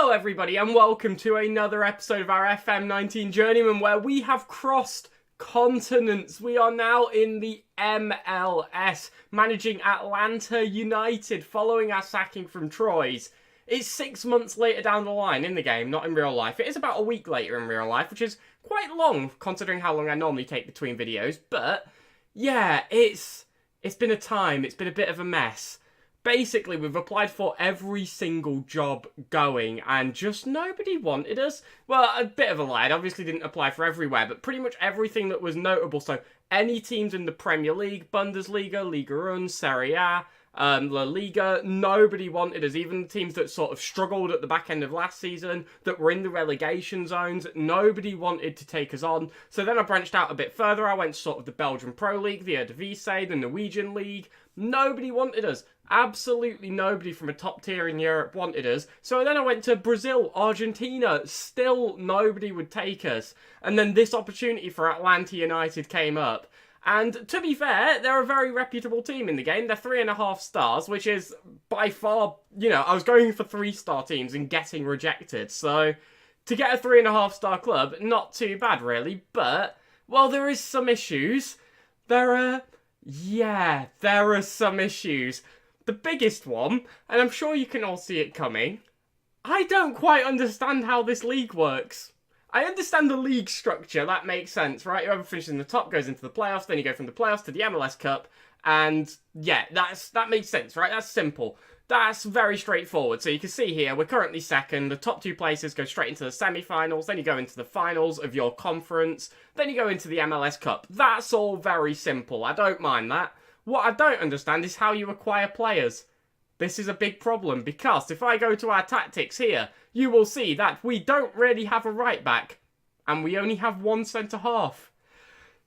Hello everybody and welcome to another episode of our FM19 Journeyman where we have crossed continents. We are now in the MLS, managing Atlanta United following our sacking from Troyes. It's 6 months later down the line in the game, not in real life. It is about a week later in real life, which is quite long considering how long I normally take between videos. But yeah, it's been a time. It's been a bit of a mess. Basically, we've applied for every single job going, and just nobody wanted us. Well, a bit of a lie. I obviously didn't apply for everywhere, but pretty much everything that was notable. So, any teams in the Premier League, Bundesliga, Liga 1, Serie A, La Liga, nobody wanted us. Even the teams that sort of struggled at the back end of last season, that were in the relegation zones, nobody wanted to take us on. So then I branched out a bit further. I went to sort of the Belgian Pro League, the Eredivisie, the Norwegian League. Nobody wanted us. Absolutely nobody from a top tier in Europe wanted us. So then I went to Brazil, Argentina. Still nobody would take us. And then this opportunity for Atlanta United came up. And to be fair, they're a very reputable team in the game. They're 3.5 stars, which is by far, I was going for 3-star teams and getting rejected. So to get a 3.5-star club, not too bad really. But, well, there is some issues. There are some issues. The biggest one, and I'm sure you can all see it coming, I don't quite understand how this league works. I understand the league structure, that makes sense, right? Whoever finishes in the top goes into the playoffs, then you go from the playoffs to the MLS Cup, and yeah, that makes sense, right? That's simple. That's very straightforward. So you can see here, we're currently second, the top 2 places go straight into the semi-finals, then you go into the finals of your conference, then you go into the MLS Cup. That's all very simple, I don't mind that. What I don't understand is how you acquire players. This is a big problem because if I go to our tactics here, you will see that we don't really have a right back and we only have 1 centre half.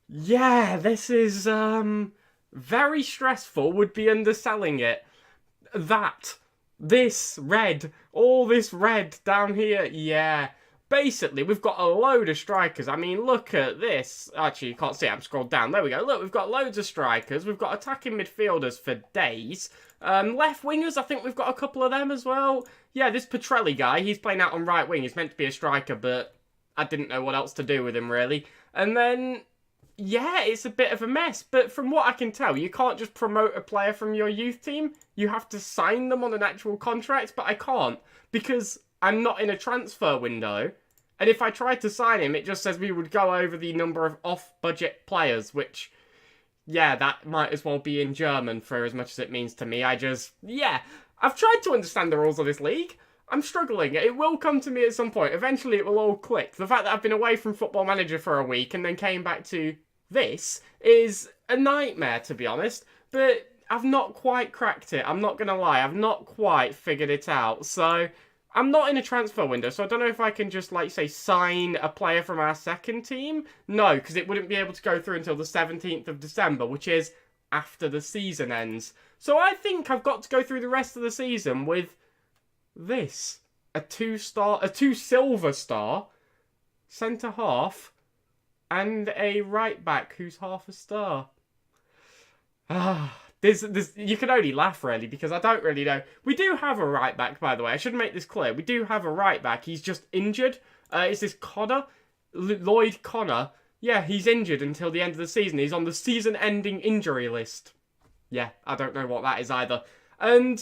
Yeah, this is very stressful, would be underselling it. All this red down here, yeah. Basically, we've got a load of strikers. I mean, look at this. Actually, you can't see it. I'm scrolled down. There we go. Look, we've got loads of strikers. We've got attacking midfielders for days. Left wingers, I think we've got a couple of them as well. Yeah, this Petrelli guy, he's playing out on right wing. He's meant to be a striker, but I didn't know what else to do with him, really. And then, yeah, it's a bit of a mess. But from what I can tell, you can't just promote a player from your youth team. You have to sign them on an actual contract, but I can't because I'm not in a transfer window, and if I tried to sign him, it just says we would go over the number of off-budget players, which, yeah, that might as well be in German for as much as it means to me. I've tried to understand the rules of this league. I'm struggling. It will come to me at some point. Eventually it will all click. The fact that I've been away from Football Manager for a week and then came back to this is a nightmare, to be honest, but I've not quite cracked it. I'm not going to lie. I've not quite figured it out, so I'm not in a transfer window, so I don't know if I can just, say, sign a player from our second team. No, because it wouldn't be able to go through until the 17th of December, which is after the season ends. So I think I've got to go through the rest of the season with this. A 2-silver star, centre half, and a right back who's half a star. You can only laugh, really, because I don't really know. We do have a right back, by the way. I should make this clear. We do have a right back. He's just injured. Is this Connor? Lloyd Connor. Yeah, he's injured until the end of the season. He's on the season-ending injury list. Yeah, I don't know what that is either. And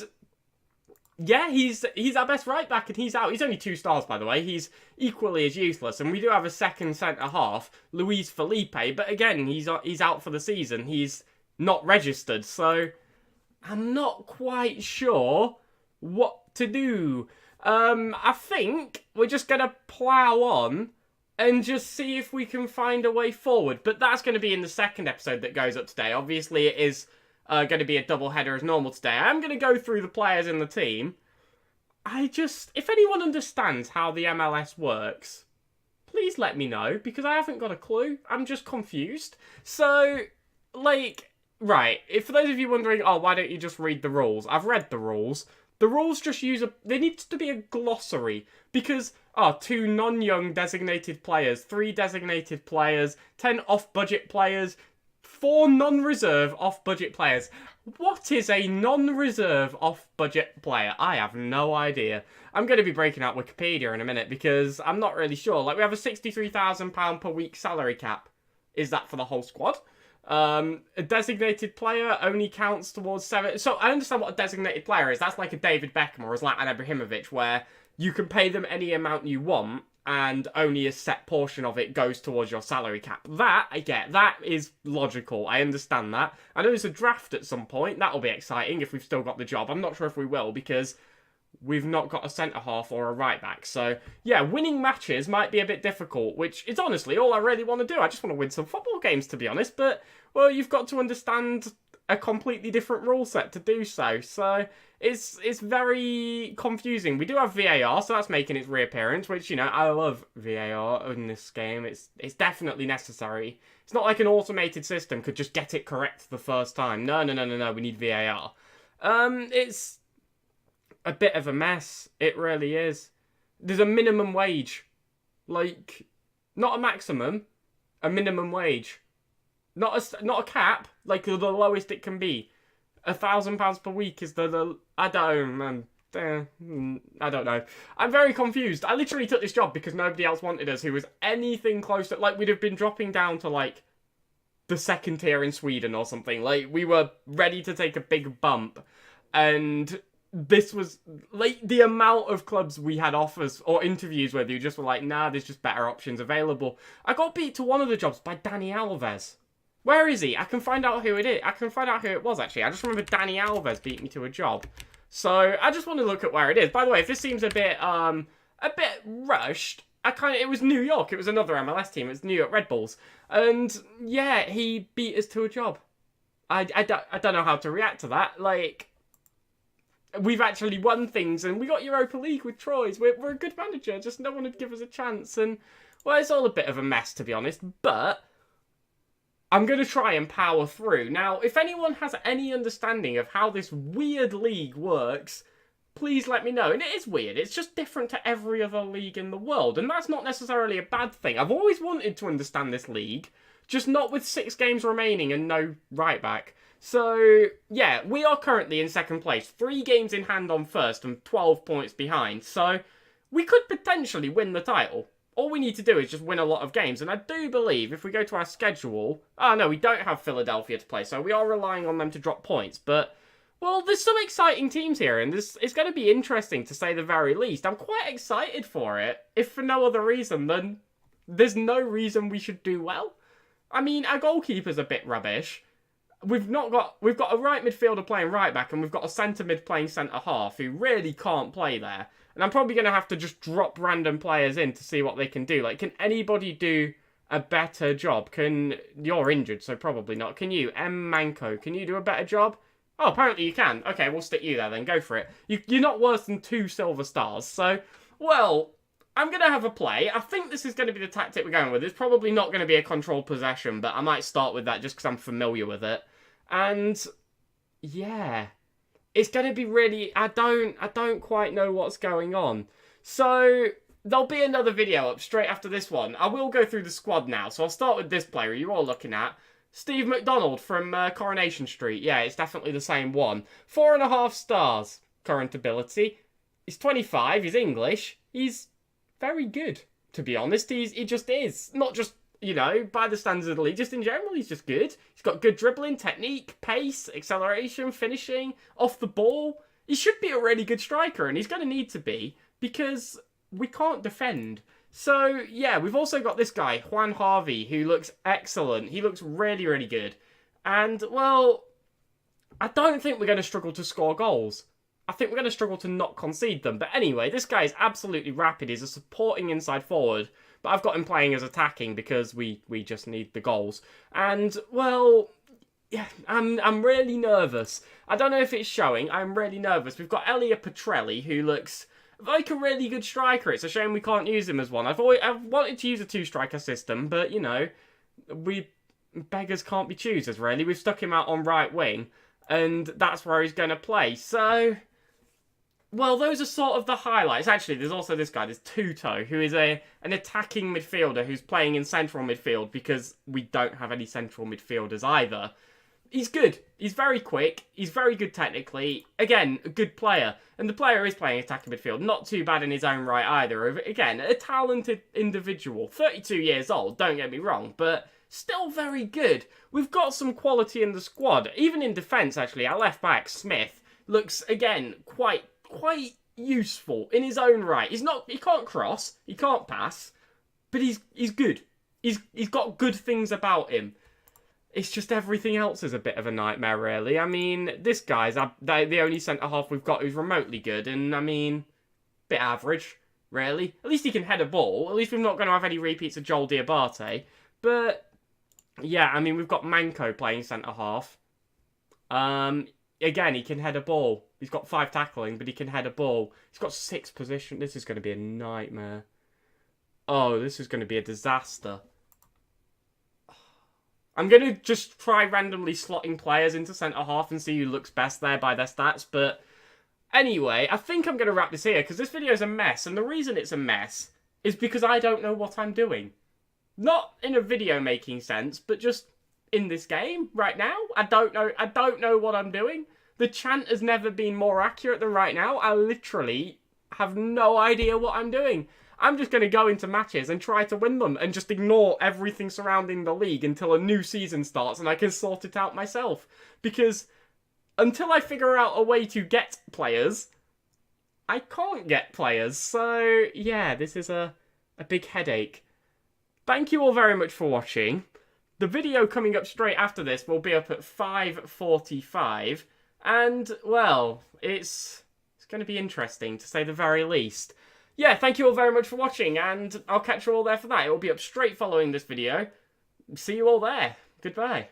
yeah, he's our best right back, and he's out. He's only 2 stars, by the way. He's equally as useless. And we do have a second centre-half, Luis Felipe. But again, he's out for the season. He's not registered, so I'm not quite sure what to do. I think we're just going to plough on and just see if we can find a way forward. But that's going to be in the second episode that goes up today. Obviously, it is going to be a double header as normal today. I'm going to go through the players in the team. If anyone understands how the MLS works, please let me know, because I haven't got a clue. I'm just confused. So, right, for those of you wondering, why don't you just read the rules? I've read the rules. The rules just there needs to be a glossary, because, 2 non-young designated players, 3 designated players, 10 off-budget players, 4 non-reserve off-budget players. What is a non-reserve off-budget player? I have no idea. I'm going to be breaking out Wikipedia in a minute because I'm not really sure. Like, we have a £63,000 per week salary cap. Is that for the whole squad? A designated player only counts towards 7. So I understand what a designated player is. That's like a David Beckham or a Zlatan Ibrahimovic, where you can pay them any amount you want and only a set portion of it goes towards your salary cap. That, I get. That is logical. I understand that. I know there's a draft at some point. That'll be exciting if we've still got the job. I'm not sure if we will because we've not got a centre-half or a right-back. So, yeah, winning matches might be a bit difficult, which is honestly all I really want to do. I just want to win some football games, to be honest. But, well, you've got to understand a completely different rule set to do so. So, it's very confusing. We do have VAR, so that's making its reappearance, which, you know, I love VAR in this game. It's definitely necessary. It's not like an automated system could just get it correct the first time. No, we need VAR. It's a bit of a mess. It really is. There's a minimum wage. Like, not a maximum, a minimum wage. Not a cap, like the lowest it can be. £1,000 per week is I don't know. I'm very confused. I literally took this job because nobody else wanted us who was anything close to, like, we'd have been dropping down to, like, the second tier in Sweden or something. Like, we were ready to take a big bump. And this was, like, the amount of clubs we had offers or interviews with who just were like, nah, there's just better options available. I got beat to one of the jobs by Danny Alves. Where is he? I can find out who it is. I can find out who it was, actually. I just remember Danny Alves beat me to a job. So, I just want to look at where it is. By the way, if this seems a bit rushed, it was New York. It was another MLS team. It was New York Red Bulls. And, yeah, he beat us to a job. I don't know how to react to that. Like, we've actually won things, and we got Europa League with Troyes. We're a good manager. Just no one would give us a chance. And, well, it's all a bit of a mess, to be honest. But I'm going to try and power through. Now, if anyone has any understanding of how this weird league works, please let me know. And it is weird. It's just different to every other league in the world. And that's not necessarily a bad thing. I've always wanted to understand this league, just not with 6 games remaining and no right back. So, yeah, we are currently in second place. 3 games in hand on first and 12 points behind. So, we could potentially win the title. All we need to do is just win a lot of games. And I do believe if we go to our schedule... Oh, no, we don't have Philadelphia to play. So we are relying on them to drop points. But, well, there's some exciting teams here. And it's going to be interesting, to say the very least. I'm quite excited for it. If for no other reason than there's no reason we should do well. I mean, our goalkeeper's a bit rubbish. We've got a right midfielder playing right back. And we've got a centre mid playing centre half who really can't play there. And I'm probably going to have to just drop random players in to see what they can do. Like, can anybody do a better job? You're injured, so probably not. Can you? M. Manco, can you do a better job? Oh, apparently you can. Okay, we'll stick you there then. Go for it. You're not worse than 2 silver stars. So, well, I'm going to have a play. I think this is going to be the tactic we're going with. It's probably not going to be a controlled possession, but I might start with that just because I'm familiar with it. And, yeah, it's going to be really... I don't quite know what's going on. So, there'll be another video up straight after this one. I will go through the squad now. So, I'll start with this player you're all looking at. Steve McDonald from Coronation Street. Yeah, it's definitely the same one. 4.5 stars. Current ability. He's 25. He's English. He's very good, to be honest. He just is. Not just, you know, by the standards of the league. Just in general, he's just good. He's got good dribbling, technique, pace, acceleration, finishing, off the ball. He should be a really good striker, and he's going to need to be, because we can't defend. So, yeah, we've also got this guy, Juan Harvey, who looks excellent. He looks really, really good. And, well, I don't think we're going to struggle to score goals. I think we're going to struggle to not concede them. But anyway, this guy is absolutely rapid. He's a supporting inside forward. But I've got him playing as attacking because we just need the goals. And, well, yeah, I'm really nervous. I don't know if it's showing. I'm really nervous. We've got Elia Petrelli, who looks like a really good striker. It's a shame we can't use him as one. I've wanted to use a 2-striker system, but, you know, beggars can't be choosers, really. We've stuck him out on right wing, and that's where he's going to play. So, well, those are sort of the highlights. Actually, there's also this guy, there's Tuto, who is an attacking midfielder who's playing in central midfield because we don't have any central midfielders either. he's good. He's very quick. He's very good technically. Again, a good player. And the player is playing attacking midfield. Not too bad in his own right either. Again, a talented individual. 32 years old, don't get me wrong, but still very good. We've got some quality in the squad. Even in defence, actually, our left back, Smith, looks, again, quite useful in his own right. He can't cross, he can't pass, but he's good. He's got good things about him. It's just everything else is a bit of a nightmare, really. I mean, this guy's the only centre-half we've got who's remotely good, and, I mean, bit average, really. At least he can head a ball. At least we're not going to have any repeats of Joel Diabate. But, yeah, I mean, we've got Manco playing centre-half. Again, he can head a ball. He's got 5 tackling, but he can head a ball. He's got 6 position. This is going to be a nightmare. Oh, this is going to be a disaster. I'm going to just try randomly slotting players into centre-half and see who looks best there by their stats. But anyway, I think I'm going to wrap this here because this video is a mess. And the reason it's a mess is because I don't know what I'm doing. Not in a video-making sense, but just in this game right now. I don't know what I'm doing. The chant has never been more accurate than right now. I literally have no idea what I'm doing. I'm just going to go into matches and try to win them and just ignore everything surrounding the league until a new season starts and I can sort it out myself. Because until I figure out a way to get players, I can't get players. So, yeah, this is a big headache. Thank you all very much for watching. The video coming up straight after this will be up at 5:45. And, well, it's going to be interesting, to say the very least. Yeah, thank you all very much for watching, and I'll catch you all there for that. It will be up straight following this video. See you all there. Goodbye.